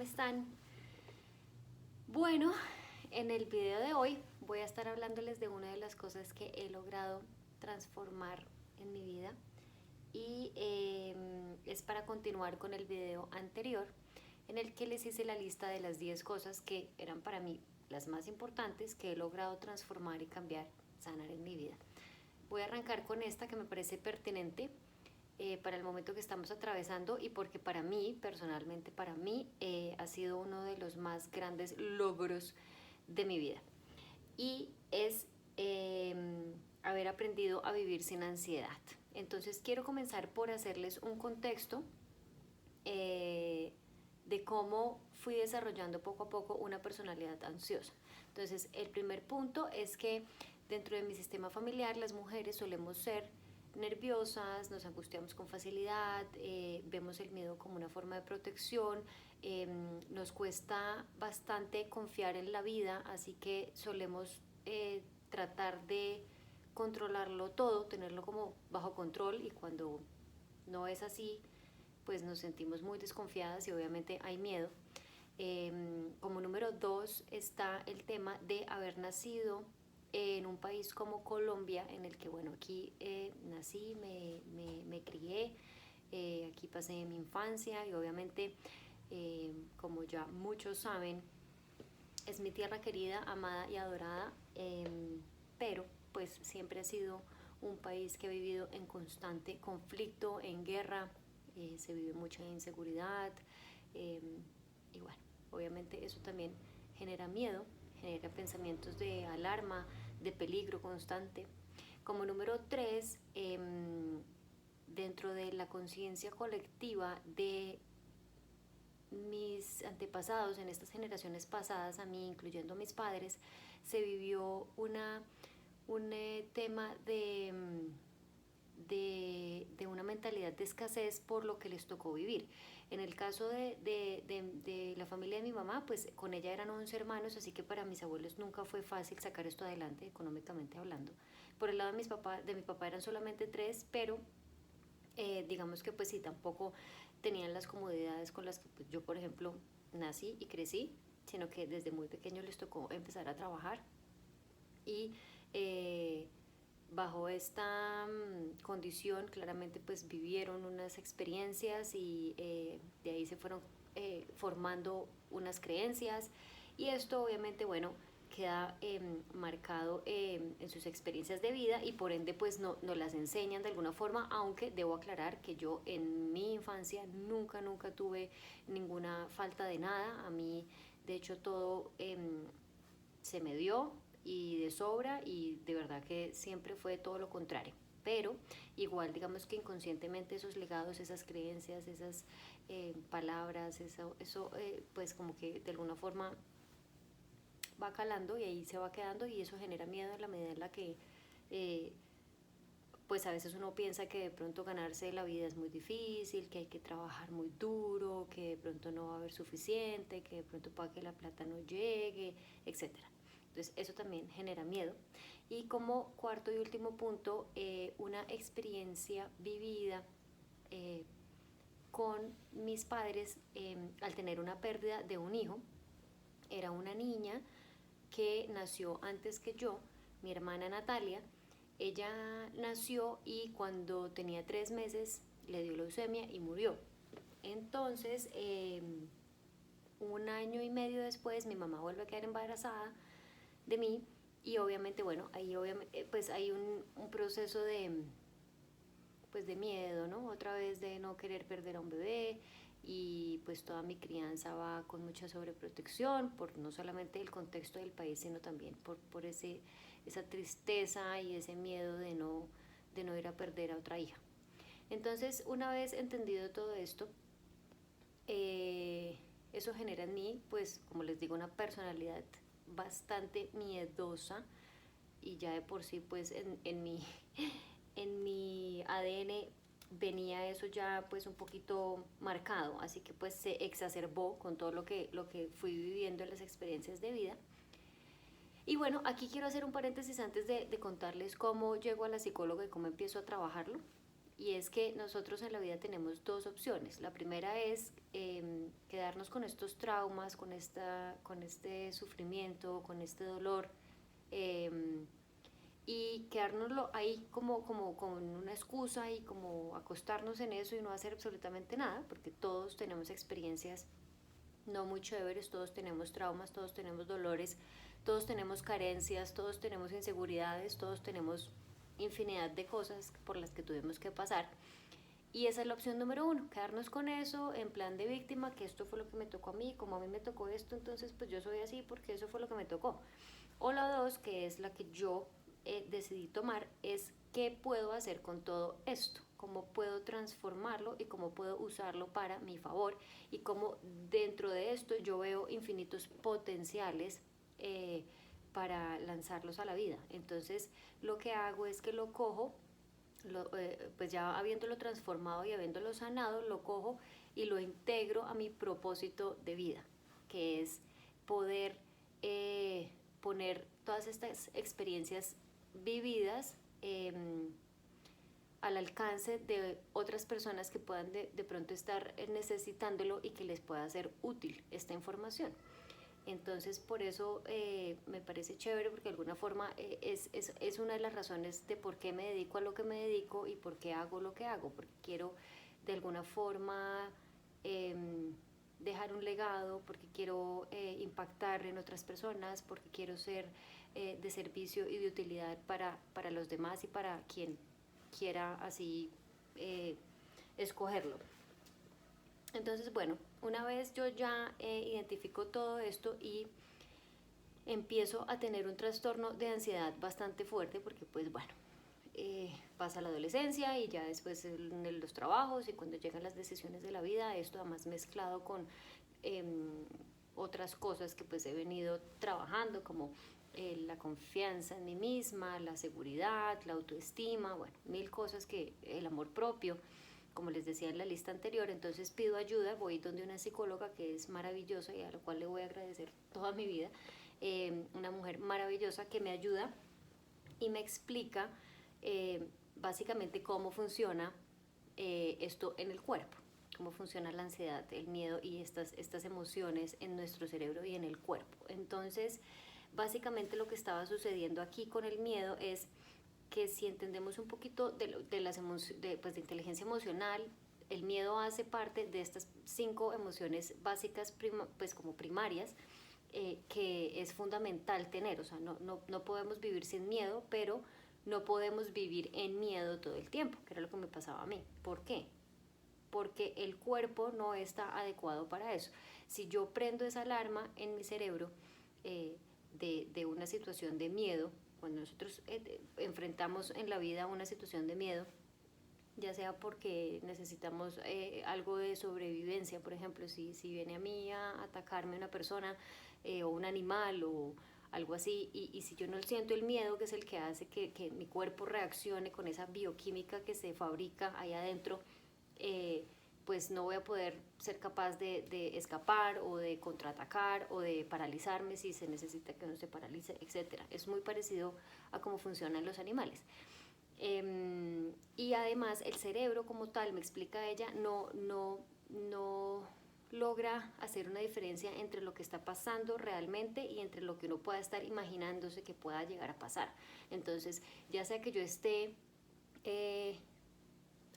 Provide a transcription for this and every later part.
¿cómo están? Bueno, en el video de hoy voy a estar hablándoles de una de las cosas que he logrado transformar en mi vida y es para continuar con el video anterior en el que les hice la lista de las 10 cosas que eran para mí las más importantes que he logrado transformar y cambiar, sanar en mi vida. Voy a arrancar con esta que me parece pertinente para el momento que estamos atravesando y porque para mí, personalmente para mí, ha sido uno de los más grandes logros de mi vida. Y es haber aprendido a vivir sin ansiedad. Entonces quiero comenzar por hacerles un contexto de cómo fui desarrollando poco a poco una personalidad ansiosa. Entonces el primer punto es que dentro de mi sistema familiar las mujeres solemos ser nerviosas, nos angustiamos con facilidad, vemos el miedo como una forma de protección, nos cuesta bastante confiar en la vida, así que solemos tratar de controlarlo todo, tenerlo como bajo control, y cuando no es así, pues nos sentimos muy desconfiadas y obviamente hay miedo. Como número 2 está el tema de haber nacido en un país como Colombia, en el que, bueno, aquí nací, me crié, aquí pasé mi infancia y obviamente, como ya muchos saben, es mi tierra querida, amada y adorada, pero pues siempre ha sido un país que ha vivido en constante conflicto, en guerra, se vive mucha inseguridad, eh, y bueno, obviamente eso también genera miedo, genera pensamientos de alarma, de peligro constante. Como número 3, dentro de la conciencia colectiva de mis antepasados, en estas generaciones pasadas a mí, incluyendo mis padres, se vivió un tema de una mentalidad de escasez por lo que les tocó vivir. En el caso de la familia de mi mamá, pues con ella eran 11 hermanos, así que para mis abuelos nunca fue fácil sacar esto adelante, económicamente hablando. Por el lado de mi papá eran solamente 3, pero digamos que pues sí, tampoco tenían las comodidades con las que pues, yo, por ejemplo, nací y crecí, sino que desde muy pequeño les tocó empezar a trabajar y bajo esta condición claramente pues vivieron unas experiencias y de ahí se fueron formando unas creencias, y esto obviamente, bueno, queda marcado en sus experiencias de vida y por ende pues no las enseñan de alguna forma, aunque debo aclarar que yo en mi infancia nunca tuve ninguna falta de nada. A mí de hecho todo se me dio y de sobra, y de verdad que siempre fue todo lo contrario. Pero igual digamos que inconscientemente esos legados, esas creencias, esas palabras, pues como que de alguna forma va calando y ahí se va quedando, y eso genera miedo en la medida en la que eh, pues a veces uno piensa que de pronto ganarse la vida es muy difícil, que hay que trabajar muy duro, que de pronto no va a haber suficiente, que de pronto para que la plata no llegue, etcétera. Entonces eso también genera miedo. Y como cuarto y último punto, una experiencia vivida eh, con mis padres al tener una pérdida de un hijo. Era una niña que nació antes que yo, mi hermana Natalia. Ella nació y cuando tenía 3 meses le dio leucemia y murió. Entonces, un año y medio después, mi mamá vuelve a quedar embarazada de mí, y obviamente, bueno, ahí obviamente, pues hay un proceso pues de miedo, ¿no? Otra vez de no querer perder a un bebé, y pues toda mi crianza va con mucha sobreprotección por no solamente el contexto del país, sino también por esa tristeza y ese miedo de no ir a perder a otra hija. Entonces, una vez entendido todo esto, eso genera en mí, pues como les digo, una personalidad bastante miedosa, y ya de por sí pues en mi ADN venía eso ya pues un poquito marcado, así que pues se exacerbó con todo lo que fui viviendo en las experiencias de vida. Y bueno, aquí quiero hacer un paréntesis antes de contarles cómo llego a la psicóloga y cómo empiezo a trabajarlo. y es que nosotros en la vida tenemos dos opciones. La primera es quedarnos con estos traumas, con este sufrimiento, con este dolor, em, y quedárnoslo ahí como con una excusa y como acostarnos en eso y no hacer absolutamente nada, porque todos tenemos experiencias no muy chéveres, todos tenemos traumas, todos tenemos dolores, todos tenemos carencias, todos tenemos inseguridades, todos tenemos infinidad de cosas por las que tuvimos que pasar. Y esa es la opción número uno, quedarnos con eso en plan de víctima, que esto fue lo que me tocó a mí, como a mí me tocó esto, entonces pues yo soy así porque eso fue lo que me tocó. O la dos, que es la que yo decidí tomar, es qué puedo hacer con todo esto, cómo puedo transformarlo y cómo puedo usarlo para mi favor y cómo dentro de esto yo veo infinitos potenciales para lanzarlos a la vida. Entonces lo que hago es que lo cojo, pues ya habiéndolo transformado y habiéndolo sanado, lo cojo y lo integro a mi propósito de vida, que es poder poner todas estas experiencias vividas al alcance de otras personas que puedan de pronto estar necesitándolo y que les pueda ser útil esta información. Entonces por eso me parece chévere, porque de alguna forma es una de las razones de por qué me dedico a lo que me dedico y por qué hago lo que hago, porque quiero de alguna forma eh, dejar un legado, porque quiero impactar en otras personas, porque quiero ser de servicio y de utilidad para los demás y para quien quiera así escogerlo. Entonces, bueno, una vez yo ya identifico todo esto y empiezo a tener un trastorno de ansiedad bastante fuerte, porque pues bueno, pasa la adolescencia y ya después en los trabajos y cuando llegan las decisiones de la vida, esto además mezclado con eh, otras cosas que pues he venido trabajando, como la confianza en mí misma, la seguridad, la autoestima, bueno, mil cosas, que el amor propio, como les decía en la lista anterior. Entonces pido ayuda, voy donde una psicóloga que es maravillosa y a la cual le voy a agradecer toda mi vida, una mujer maravillosa que me ayuda y me explica básicamente cómo funciona esto en el cuerpo, cómo funciona la ansiedad, el miedo y estas emociones en nuestro cerebro y en el cuerpo. Entonces, básicamente lo que estaba sucediendo aquí con el miedo es que si entendemos un poquito pues, de inteligencia emocional, el miedo hace parte de estas 5 emociones básicas, pues como primarias, que es fundamental tener. O sea, no podemos vivir sin miedo, pero no podemos vivir en miedo todo el tiempo, que era lo que me pasaba a mí. ¿Por qué? Porque el cuerpo no está adecuado para eso. Si yo prendo esa alarma en mi cerebro de una situación de miedo, cuando nosotros enfrentamos en la vida una situación de miedo, ya sea porque necesitamos algo de sobrevivencia, por ejemplo, si viene a mí a atacarme una persona o un animal o algo así, y si yo no siento el miedo, que es el que hace que mi cuerpo reaccione con esa bioquímica que se fabrica ahí adentro, pues no voy a poder ser capaz de escapar o de contraatacar o de paralizarme si se necesita que uno se paralice, etc. Es muy parecido a cómo funcionan los animales. Y además el cerebro como tal, me explica ella, no logra hacer una diferencia entre lo que está pasando realmente y entre lo que uno pueda estar imaginándose que pueda llegar a pasar. Entonces, ya sea que yo esté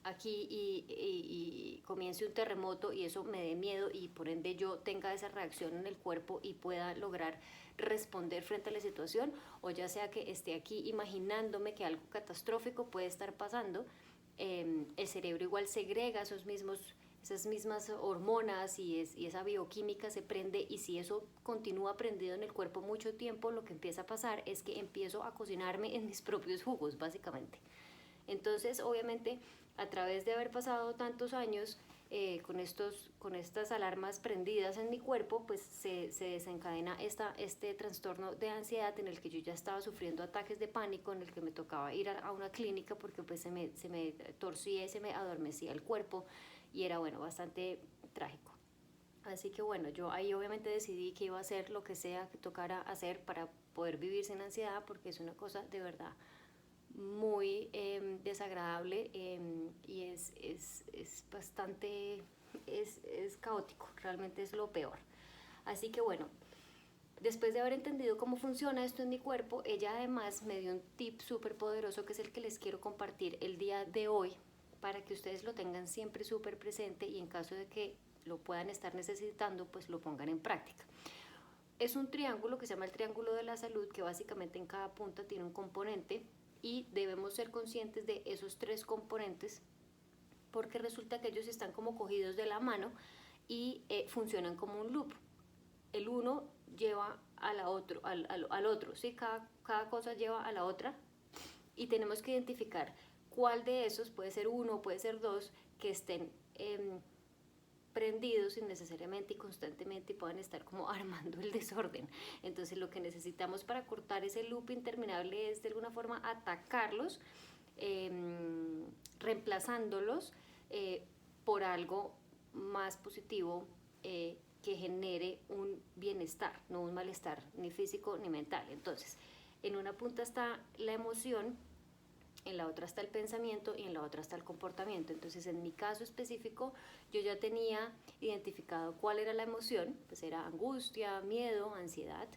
aquí y comience un terremoto y eso me dé miedo y por ende yo tenga esa reacción en el cuerpo y pueda lograr responder frente a la situación, o ya sea que esté aquí imaginándome que algo catastrófico puede estar pasando, el cerebro igual segrega esas mismas hormonas y esa bioquímica se prende, y si eso continúa prendido en el cuerpo mucho tiempo, lo que empieza a pasar es que empiezo a cocinarme en mis propios jugos, básicamente. Entonces, obviamente, a través de haber pasado tantos años con estas alarmas prendidas en mi cuerpo, pues se desencadena este trastorno de ansiedad en el que yo ya estaba sufriendo ataques de pánico, en el que me tocaba ir a una clínica porque pues se me torcía y se me adormecía el cuerpo, y era, bueno, bastante trágico. Así que bueno, yo ahí obviamente decidí que iba a hacer lo que sea que tocara hacer para poder vivir sin ansiedad, porque es una cosa de verdad muy desagradable y es bastante, es caótico, realmente es lo peor. Así que bueno, después de haber entendido cómo funciona esto en mi cuerpo, ella además me dio un tip súper poderoso que es el que les quiero compartir el día de hoy para que ustedes lo tengan siempre súper presente y en caso de que lo puedan estar necesitando, pues lo pongan en práctica. Es un triángulo que se llama el triángulo de la salud, que básicamente en cada punta tiene un componente y debemos ser conscientes de esos 3 componentes porque resulta que ellos están como cogidos de la mano y funcionan como un loop. El uno lleva al otro, ¿sí? Cada cosa lleva a la otra y tenemos que identificar cuál de esos, puede ser uno, puede ser dos, que estén prendidos innecesariamente y constantemente y puedan estar como armando el desorden. Entonces lo que necesitamos para cortar ese loop interminable es de alguna forma atacarlos, reemplazándolos por algo más positivo que genere un bienestar, no un malestar ni físico ni mental. Entonces, en una punta está la emoción, en la otra está el pensamiento y en la otra está el comportamiento. Entonces, en mi caso específico, yo ya tenía identificado cuál era la emoción, pues era angustia, miedo, ansiedad.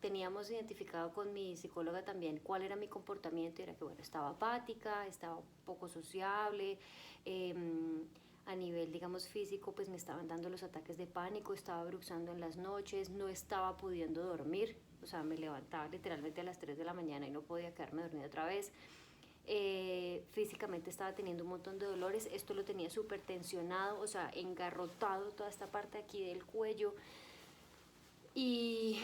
Teníamos identificado con mi psicóloga también cuál era mi comportamiento, era que bueno, estaba apática, estaba poco sociable, a nivel digamos físico pues me estaban dando los ataques de pánico, estaba bruxando en las noches, no estaba pudiendo dormir, o sea me levantaba literalmente a las 3 de la mañana y no podía quedarme dormida otra vez. Físicamente estaba teniendo un montón de dolores, esto lo tenía súper tensionado, o sea, engarrotado toda esta parte aquí del cuello y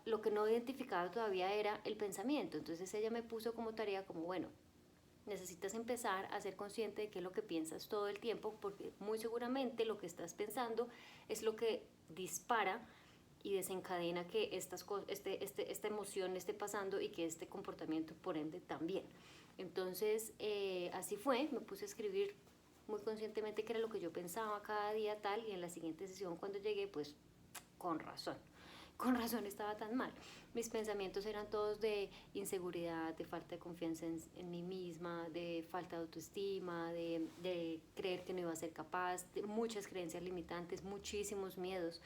lo que no identificaba todavía era el pensamiento. Entonces ella me puso como tarea como, bueno, necesitas empezar a ser consciente de qué es lo que piensas todo el tiempo, porque muy seguramente lo que estás pensando es lo que dispara y desencadena que esta emoción esté pasando y que este comportamiento por ende también. Entonces así fue, me puse a escribir muy conscientemente qué era lo que yo pensaba cada día tal y en la siguiente sesión cuando llegué pues con razón estaba tan mal. Mis pensamientos eran todos de inseguridad, de falta de confianza en mí misma, de falta de autoestima, de creer que no iba a ser capaz, de muchas creencias limitantes, muchísimos miedos.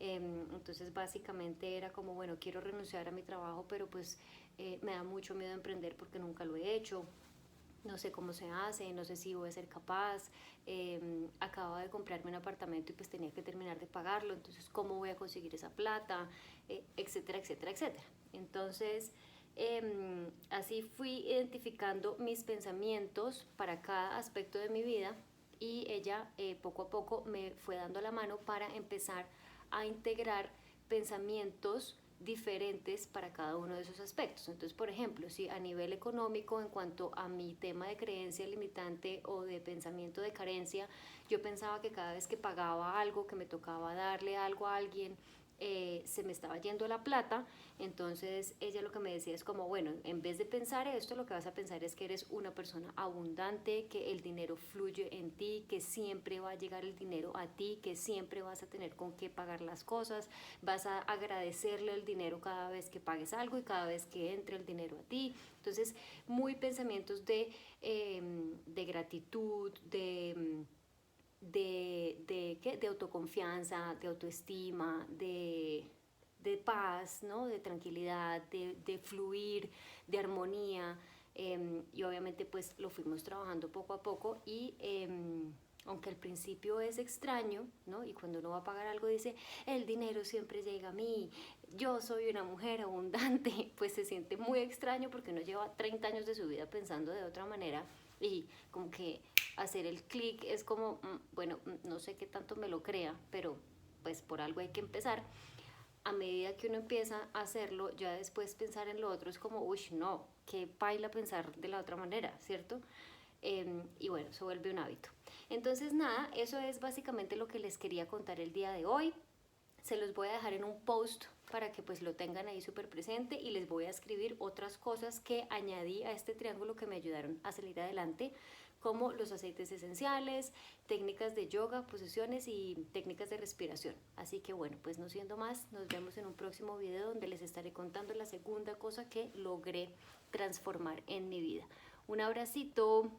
Entonces básicamente era como, bueno, quiero renunciar a mi trabajo, pero pues me da mucho miedo emprender porque nunca lo he hecho, no sé cómo se hace, no sé si voy a ser capaz, acababa de comprarme un apartamento y pues tenía que terminar de pagarlo, entonces cómo voy a conseguir esa plata, etcétera, etcétera, etcétera. Entonces así fui identificando mis pensamientos para cada aspecto de mi vida y ella poco a poco me fue dando la mano para empezar a integrar pensamientos diferentes para cada uno de esos aspectos. Entonces, por ejemplo, si a nivel económico, en cuanto a mi tema de creencia limitante o de pensamiento de carencia, yo pensaba que cada vez que pagaba algo, que me tocaba darle algo a alguien, se me estaba yendo la plata. Entonces ella lo que me decía es como, bueno, en vez de pensar esto, lo que vas a pensar es que eres una persona abundante, que el dinero fluye en ti, que siempre va a llegar el dinero a ti, que siempre vas a tener con qué pagar las cosas, vas a agradecerle el dinero cada vez que pagues algo y cada vez que entre el dinero a ti. Entonces, muy pensamientos de gratitud, de autoconfianza, de autoestima, de paz, ¿no? De tranquilidad, de fluir, de armonía. Y obviamente pues lo fuimos trabajando poco a poco y aunque al principio es extraño, ¿no? Y cuando uno va a pagar algo dice, el dinero siempre llega a mí, yo soy una mujer abundante, pues se siente muy extraño porque uno lleva 30 años de su vida pensando de otra manera y como que hacer el clic es como, bueno, no sé qué tanto me lo crea, pero pues por algo hay que empezar. A medida que uno empieza a hacerlo, ya después pensar en lo otro es como, uy, no, qué paila pensar de la otra manera, ¿cierto? Y bueno, se vuelve un hábito. Entonces nada, eso es básicamente lo que les quería contar el día de hoy. Se los voy a dejar en un post para que pues lo tengan ahí súper presente y les voy a escribir otras cosas que añadí a este triángulo que me ayudaron a salir adelante como los aceites esenciales, técnicas de yoga, posiciones y técnicas de respiración. Así que bueno, pues no siendo más, nos vemos en un próximo video donde les estaré contando la segunda cosa que logré transformar en mi vida. Un abracito.